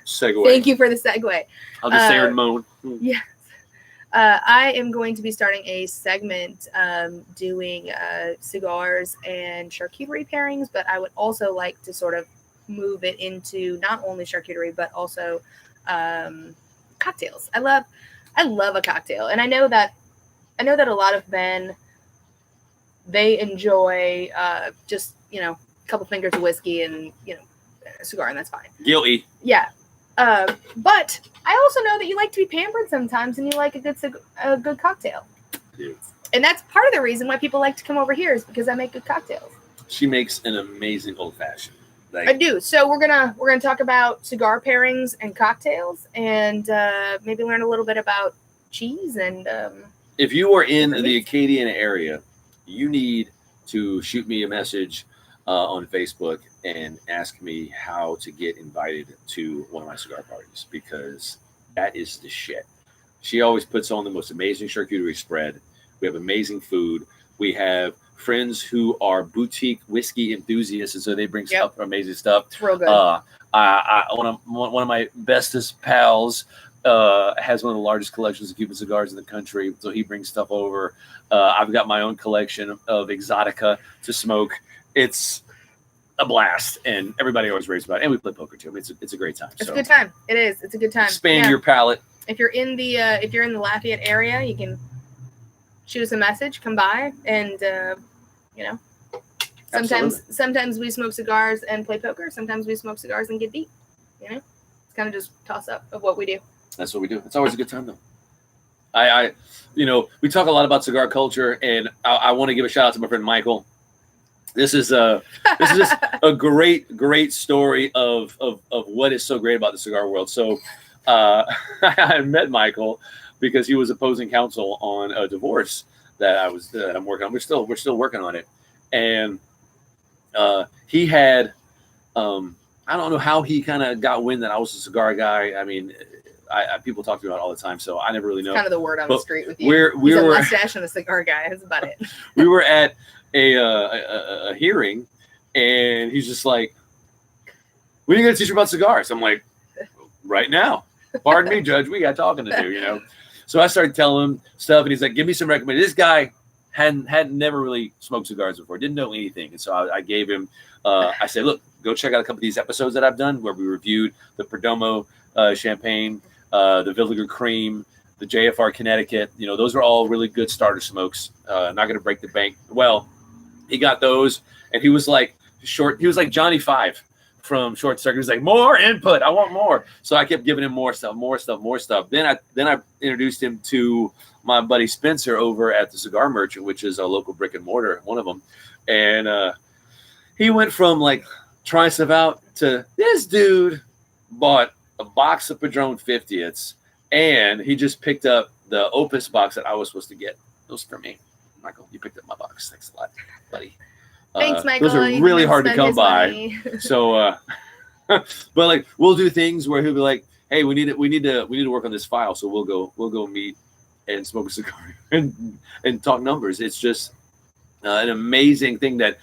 Segue. Thank you for the segue. I'll just say her and moan. Yes. I am going to be starting a segment doing cigars and charcuterie pairings, but I would also like to sort of move it into not only charcuterie but also cocktails. I love a cocktail, and I know that a lot of men, they enjoy just, a couple fingers of whiskey and, a cigar, and that's fine. Guilty. Yeah. But I also know that you like to be pampered sometimes, and you like a good cocktail. Yeah. And that's part of the reason why people like to come over here, is because I make good cocktails. She makes an amazing old fashioned. I do. So we're gonna talk about cigar pairings and cocktails, and maybe learn a little bit about cheese and. If you are in the Acadiana area, you need to shoot me a message on Facebook and ask me how to get invited to one of my cigar parties, because that is the shit. She always puts on the most amazing charcuterie spread. We have amazing food. We have friends who are boutique whiskey enthusiasts, and so they bring amazing stuff. It's real good. One of my bestest pals has one of the largest collections of Cuban cigars in the country, so he brings stuff over. I've got my own collection of exotica to smoke. It's a blast, and everybody always raves about it. And we play poker too. It's a great time. It's a good time. It is. It's a good time. Expand your palate. If you're in the Lafayette area, you can shoot us a message. Come by, and sometimes we smoke cigars and play poker. Sometimes we smoke cigars and get deep. It's kind of just toss up of what we do. That's what we do. It's always a good time, though. We talk a lot about cigar culture, and I want to give a shout out to my friend Michael. This is just a great story of what is so great about the cigar world. So I met Michael because he was opposing counsel on a divorce that I'm working on. We're still working on it, and he had I don't know how he kind of got wind that I was a cigar guy. I mean, people talk to me about it all the time, so I never really know. It's kind of the word on the street with you. He's a mustache and a cigar guy. That's about it. We were at a hearing, and he's just like, "When are you going to teach me about cigars?" I'm like, "Right now." Pardon me, Judge. We got talking to do, So I started telling him stuff, and he's like, "Give me some recommendations." This guy had never really smoked cigars before, didn't know anything, and so I gave him. I said, "Look, go check out a couple of these episodes that I've done where we reviewed the Perdomo champagne, the Villiger Cream, the JFR Connecticut. Those are all really good starter smokes. Not going to break the bank." Well, he got those, and he was like short. He was like Johnny Five from Short Circuit. He was like, "More input. I want more." So I kept giving him more stuff. Then I introduced him to my buddy Spencer over at the Cigar Merchant, which is a local brick and mortar, one of them, and he went from like trying stuff out to this dude bought a box of Padron 50ths, and he just picked up the Opus box that I was supposed to get. Those for me. Michael, you picked up my box. Thanks a lot, buddy. Thanks, Michael. Those are really hard to come by. So, but like we'll do things where he'll be like, "Hey, we need to work on this file." So we'll go meet and smoke a cigar and talk numbers. It's just an amazing thing that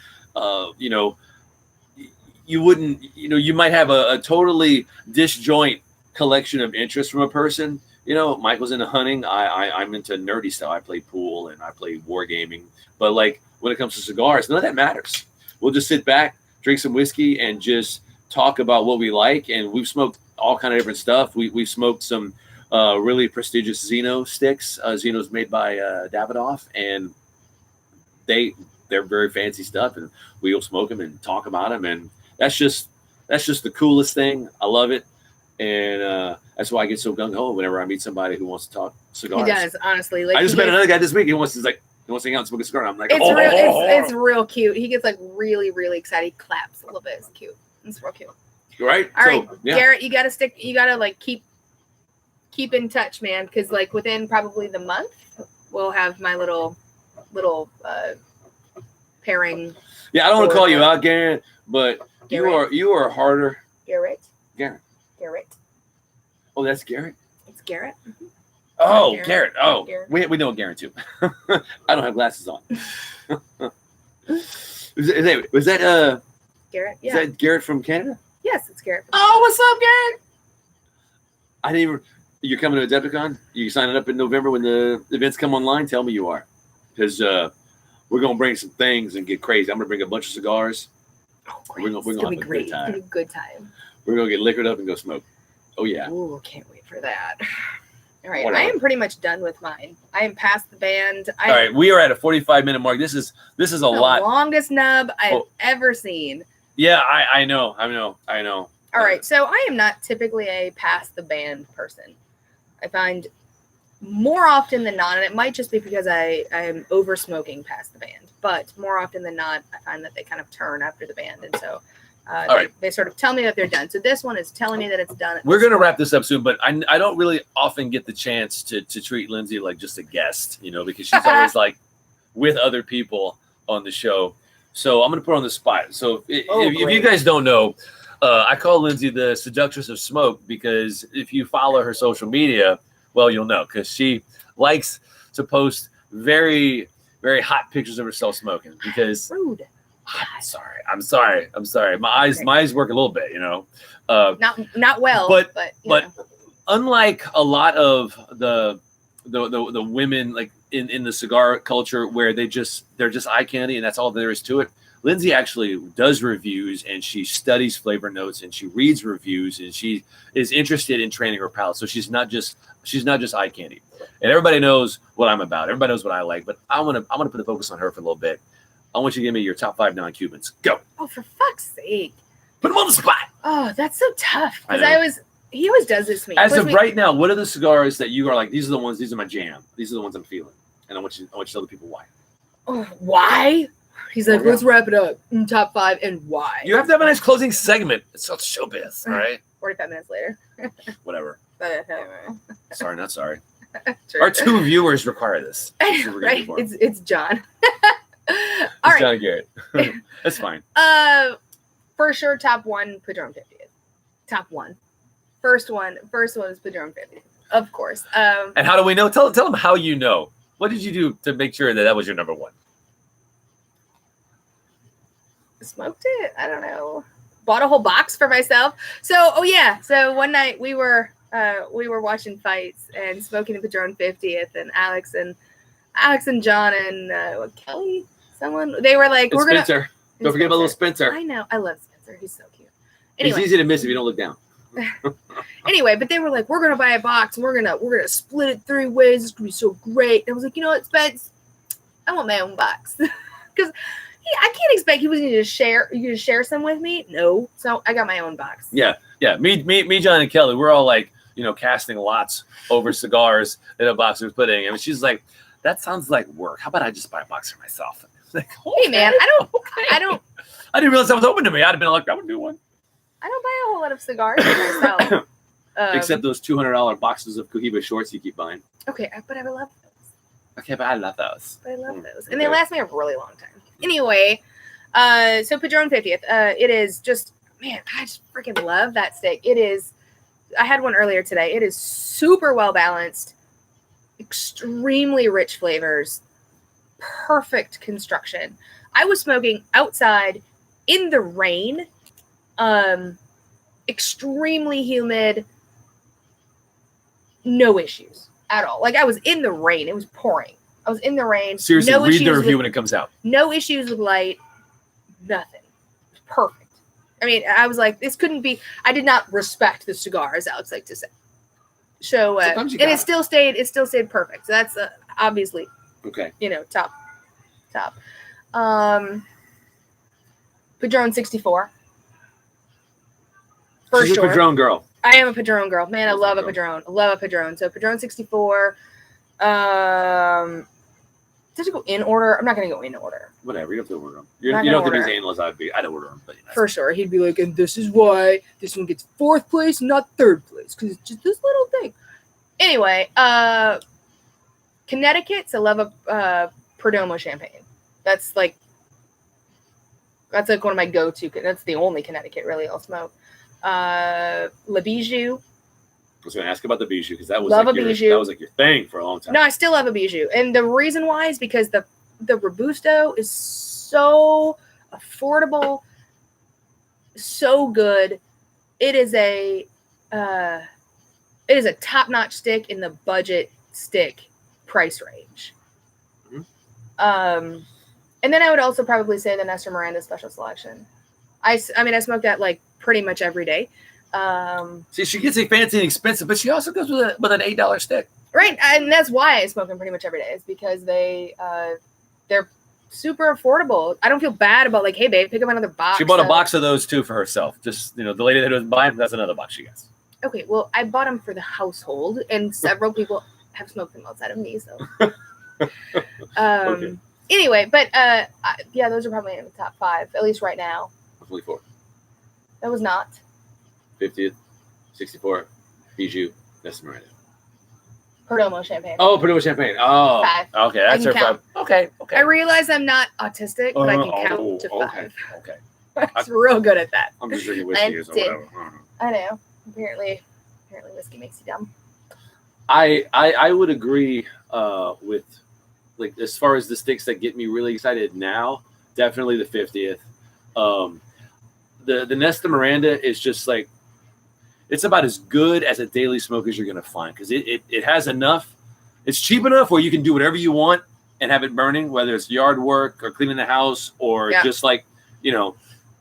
you wouldn't, you might have a totally disjoint collection of interests from a person. Michael's into hunting. I'm into nerdy stuff. I play pool and I play wargaming. But like when it comes to cigars, none of that matters. We'll just sit back, drink some whiskey, and just talk about what we like. And we've smoked all kind of different stuff. We've smoked some really prestigious Xeno sticks. Xeno's made by Davidoff, and they're very fancy stuff, and we'll smoke them and talk about them, and that's just the coolest thing. I love it, and that's why I get so gung ho whenever I meet somebody who wants to talk cigars. He does, honestly. Like, I just met another guy this week. He wants to hang out and smoke a cigar. I'm like, it's real cute. He gets like really, really excited. He claps a little bit. It's cute. It's real cute. Right. All right, Garrett, you gotta like keep in touch, man, because like within probably the month we'll have my little pairing. Yeah, I don't want to call you out, Garrett, but Garrett. you are harder. Garrett. Oh, that's Garrett. It's Garrett. Mm-hmm. Oh, Garrett. Oh, Garrett. we know Garrett too. I don't have glasses on. Was that Garrett? Yeah. Is that Garrett from Canada? Yes, it's Garrett. Oh, what's up, Garrett? I didn't even. You're coming to Adepticon? You signing up in November when the events come online? Tell me you are, because we're gonna bring some things and get crazy. I'm gonna bring a bunch of cigars. Oh, great. We're gonna have a great. good time. It's gonna be a good time. We're gonna get liquored up and go smoke. Oh yeah. Ooh, can't wait for that. All right, Whatever. I am pretty much done with mine. I am past the band. All right, we are at a 45-minute mark. This is a lot. Longest nub I've ever seen. Yeah, I know. All right, so I am not typically a past the band person. I find more often than not, and it might just be because I am over smoking past the band, but more often than not, I find that they kind of turn after the band, and so they sort of tell me that they're done. So this one is telling me that it's done. We're going to wrap this up soon, but I don't really often get the chance to treat Lindsay like just a guest, because she's always like with other people on the show. So I'm going to put her on the spot. So if you guys don't know, I call Lindsay the seductress of smoke, because if you follow her social media, well, you'll know, because she likes to post very, very hot pictures of herself smoking. Because rude. I'm sorry. My eyes work a little bit, Not well, but unlike a lot of the women like in the cigar culture where they're just eye candy and that's all there is to it. Lindsay actually does reviews, and she studies flavor notes, and she reads reviews, and she is interested in training her palate. So she's not just eye candy. And everybody knows what I'm about. Everybody knows what I like. But I want to put the focus on her for a little bit. I want you to give me your top 5 non-Cubans. Go. Oh, for fuck's sake! Put them on the spot. Oh, that's so tough. Because he always does this to me. As of right now, what are the cigars that you are like? These are the ones. These are my jam. These are the ones I'm feeling. And I want you to tell the people why. Oh, why? He's like, let's wrap it up. Top 5 and why. You have to have a nice closing segment. It's all showbiz, all right? 45 minutes later. Whatever. Sorry, not sorry. Sure. Our 2 viewers require this. Right? It's John. It's right. John Garrett. That's fine. For sure, top 1, Padron 50th. Top 1. First one is Padron 50th. Of course. And how do we know? Tell them how you know. What did you do to make sure that was your number 1? Smoked it. I don't know. Bought a whole box for myself. So one night we were watching fights and smoking the Padron 50th, and Alex and John and Kelly, someone, they were like, we're Spencer. Don't forget about little Spencer. I know. I love Spencer. He's so cute. Anyway. He's easy to miss if you don't look down. Anyway, but they were like, we're gonna buy a box and we're gonna split it 3 ways. It's gonna be so great. And I was like, you know what, Spence? I want my own box. Because I can't expect he was going to share some with me. No. So I got my own box. Yeah. Me, John, and Kelly, we're all like, casting lots over cigars in a box we're putting. And she's like, that sounds like work. How about I just buy a box for myself? Like, okay, hey man, I didn't realize that was open to me. I'd have been like, I would do one. I don't buy a whole lot of cigars for myself. Except those $200 boxes of Cohiba shorts you keep buying. Okay, but I love those. Okay, but I love those. And they last me a really long time. Anyway, so Padron 50th. It is just, man, I just freaking love that stick. It is, I had one earlier today. It is super well balanced, extremely rich flavors, perfect construction. I was smoking outside in the rain, extremely humid, no issues at all. Like I was in the rain. It was pouring. I was in the rain. Seriously, read the review when it comes out. No issues with light. Nothing. Perfect. I mean, I was like, this couldn't be. I did not respect the cigar, as Alex liked to say. So and it still stayed perfect. So that's obviously okay. Top. Padron 64. For She's sure. a Padron girl. I am a Padron girl. Man, I love a Padron. I love a Padron. So Padron 64. Did you go in order? I'm not going to go in order. Whatever. You don't have to order them. You don't have to be as anal as I'd be. I'd order them. But, for sure. He'd be like, and this is why this one gets 4th place, not 3rd place. Because it's just this little thing. Anyway, Connecticut. So I love a Perdomo champagne. That's like one of my go-to. That's the only Connecticut really I'll smoke. Le Bijou. I was going to ask about the Bijou because that was your thing for a long time. No, I still love a Bijou. And the reason why is because the Robusto is so affordable, so good. It is a top-notch stick in the budget stick price range. Mm-hmm. And then I would also probably say the Nestor Miranda Special Selection. I smoke that like pretty much every day. See, she gets a fancy and expensive, but she also goes with an $8 stick. Right, and that's why I smoke them pretty much every day. Is because they're super affordable. I don't feel bad about like, hey babe, pick up another box. She bought a box of those too for herself. Just the lady that was buying, that's another box she gets. Okay, well, I bought them for the household, and several people have smoked them outside of me. So, okay. Anyway, but yeah, those are probably in the top 5 at least right now. 24. That was not. 50th, 64, Bijou, Nestor Miranda. Perdomo champagne. Oh, Perdomo champagne. Oh, 5. Okay, that's her 5. Okay. I realize I'm not autistic, but I can count to 5. Okay. I'm real good at that. I'm just drinking whiskey or whatever. I know. Apparently whiskey makes you dumb. I would agree with, like, as far as the sticks that get me really excited now, definitely the 50th. The Nestor Miranda is just like, it's about as good as a daily smoke as you're going to find because it has enough. It's cheap enough where you can do whatever you want and have it burning, whether it's yard work or cleaning the house or just like, you want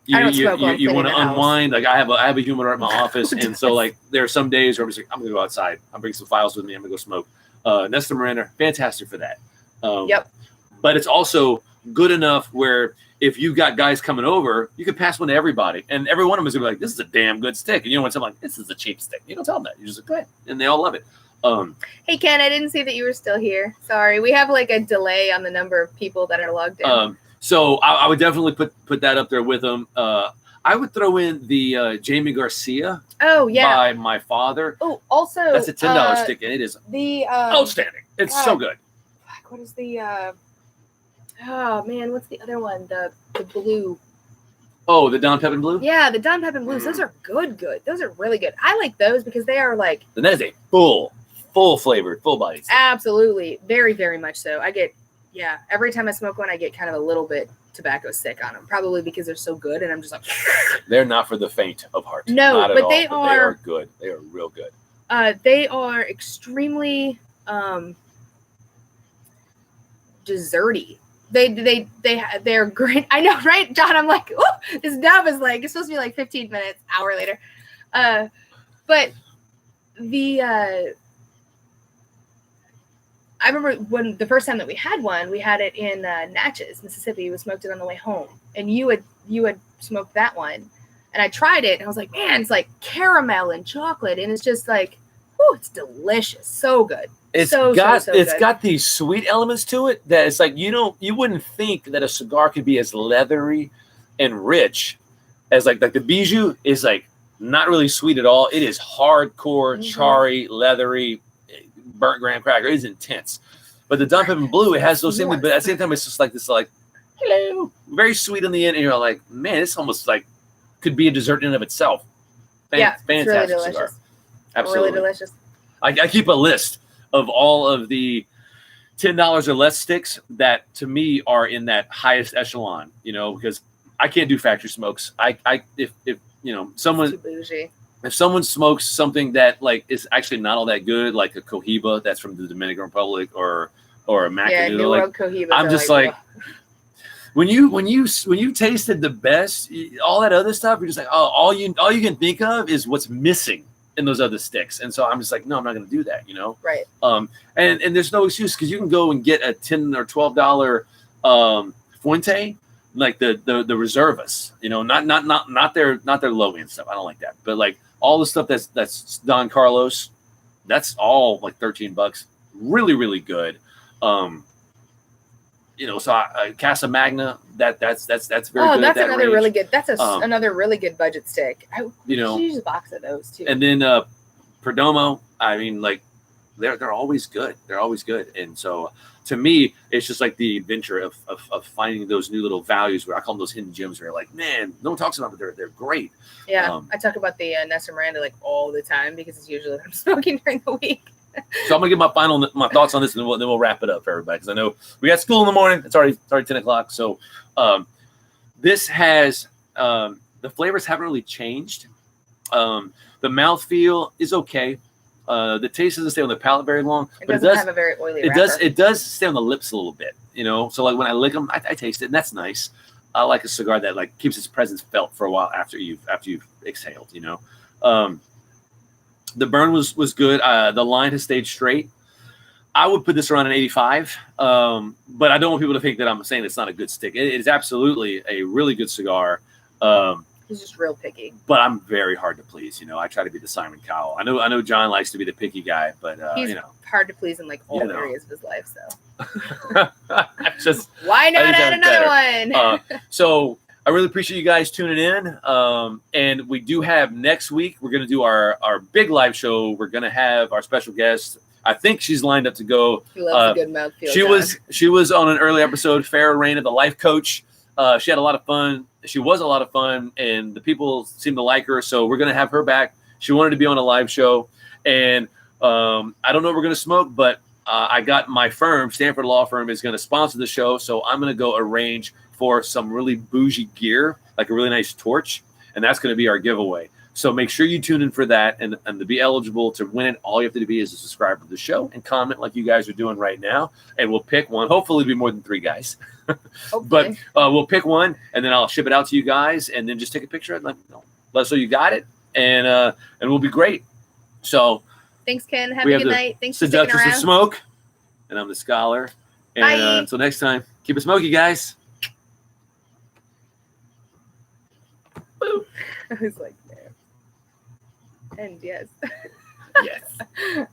to unwind. Like I have a humidor at my office. And so like there are some days where I'm just like, I'm going to go outside. I'm bringing some files with me. I'm going to go smoke. Nestor Miranda, fantastic for that. But it's also good enough where if you got guys coming over, you can pass one to everybody. And every one of them is going to be like, this is a damn good stick. And when someone like, this is a cheap stick. You don't tell them that. You just like, go ahead. And they all love it. Hey, Ken, I didn't see that you were still here. Sorry. We have like a delay on the number of people that are logged in. So I would definitely put that up there with them. I would throw in the Jamie Garcia. Oh, yeah. By my father. Oh, also. That's a $10 stick, and it is outstanding. It's so good. What is the oh man, what's the other one? The blue. Oh, the Don Pepin Blue? Yeah, the Don Pepin Blues. Those are good. Those are really good. I like those because they are like. And that is a full flavored, full bodied. Absolutely. Very, very much so. Every time I smoke one, I get kind of a little bit tobacco sick on them. Probably because they're so good. And I'm just like. They're not for the faint of heart. No, not but at they all, are. They are good. They are real good. They are extremely desserty. They're great. I know, right, John? I'm like, oh, this dub is like, it's supposed to be like 15 minutes, hour later. But I remember when the first time that we had one, we had it in Natchez, Mississippi. We smoked it on the way home, and you had smoked that one, and I tried it, and I was like, man, it's like caramel and chocolate, and it's just like, oh, it's delicious, so good. It's got these sweet elements to it that it's like you wouldn't think that a cigar could be as leathery and rich as like the Bijou is like not really sweet at all. It is hardcore, charry, leathery, burnt graham cracker. It is intense. But the Don Pepin Blue, it has those same, but at the same time, it's just like this, like, hello, very sweet on the end, and you're like, man, this almost like could be a dessert in and of itself. Fantastic really delicious cigar. Absolutely, really delicious. I keep a list of all of the $10 or less sticks that to me are in that highest echelon, because I can't do factory smokes. If someone smokes something that like is actually not all that good, like a Cohiba that's from the Dominican Republic or a Macanudo, like, I'm just like when you tasted the best, all that other stuff, you're just like, oh, all you can think of is what's missing in those other sticks. And so I'm just like, no, I'm not going to do that, you know? Right. And there's no excuse because you can go and get a $10 or $12 Fuente, like the Reservas, you know, not their low end stuff. I don't like that, but like all the stuff that's Don Carlos, that's all like $13, really, really good. You know, so Casa Magna, that's very good. That's that another range. really good. That's another really good budget stick. You know, use a box of those too. And then Perdomo, I mean, like they're always good. They're always good. And so to me, it's just like the adventure of finding those new little values where I call them those hidden gems where you're like, man, no one talks about it, but they're great. Yeah, I talk about the Nessa Miranda like all the time because it's usually what I'm smoking during the week. So I'm gonna get my thoughts on this, and then we'll wrap it up for everybody because I know we got school in the morning. It's already 10 o'clock. So this has the flavors haven't really changed. The mouthfeel is okay. The taste doesn't stay on the palate very long, but it does have a very oily. It does stay on the lips a little bit, you know. So like when I lick them, I taste it, and that's nice. I like a cigar that like keeps its presence felt for a while after you've exhaled, you know. The burn was good. The line has stayed straight. I would put this around an 85, but I don't want people to think that I'm saying it's not a good stick. It is absolutely a really good cigar. He's just real picky. But I'm very hard to please. You know, I try to be the Simon Cowell. I know John likes to be the picky guy, but he's you know, hard to please in like all areas of his life. So just why not add another one? So I really appreciate you guys tuning in. And we do have next week, we're going to do our big live show. We're going to have our special guest. I think she's lined up to go. He loves a good mouthfeel. She was on an early episode, Farrah Raina, the life coach. She had a lot of fun. She was a lot of fun, and the people seem to like her. So we're going to have her back. She wanted to be on a live show. And I don't know what we're going to smoke, but I got my firm, Stanford Law Firm, is going to sponsor the show. So I'm going to go arrange for some really bougie gear, like a really nice torch. And that's going to be our giveaway. So make sure you tune in for that. And to be eligible to win it, all you have to be is a subscriber to the show and comment like you guys are doing right now. And we'll pick one. Hopefully it'll be more than 3 guys. But we'll pick one, and then I'll ship it out to you guys. And then just take a picture and let us know you got it. And we'll be great. So thanks, Ken. Have a good night. Thanks for sticking Seductress around. of Smoke. And I'm the Scholar. And until next time, keep it smoky, guys. I was like, man. And yes. Yes.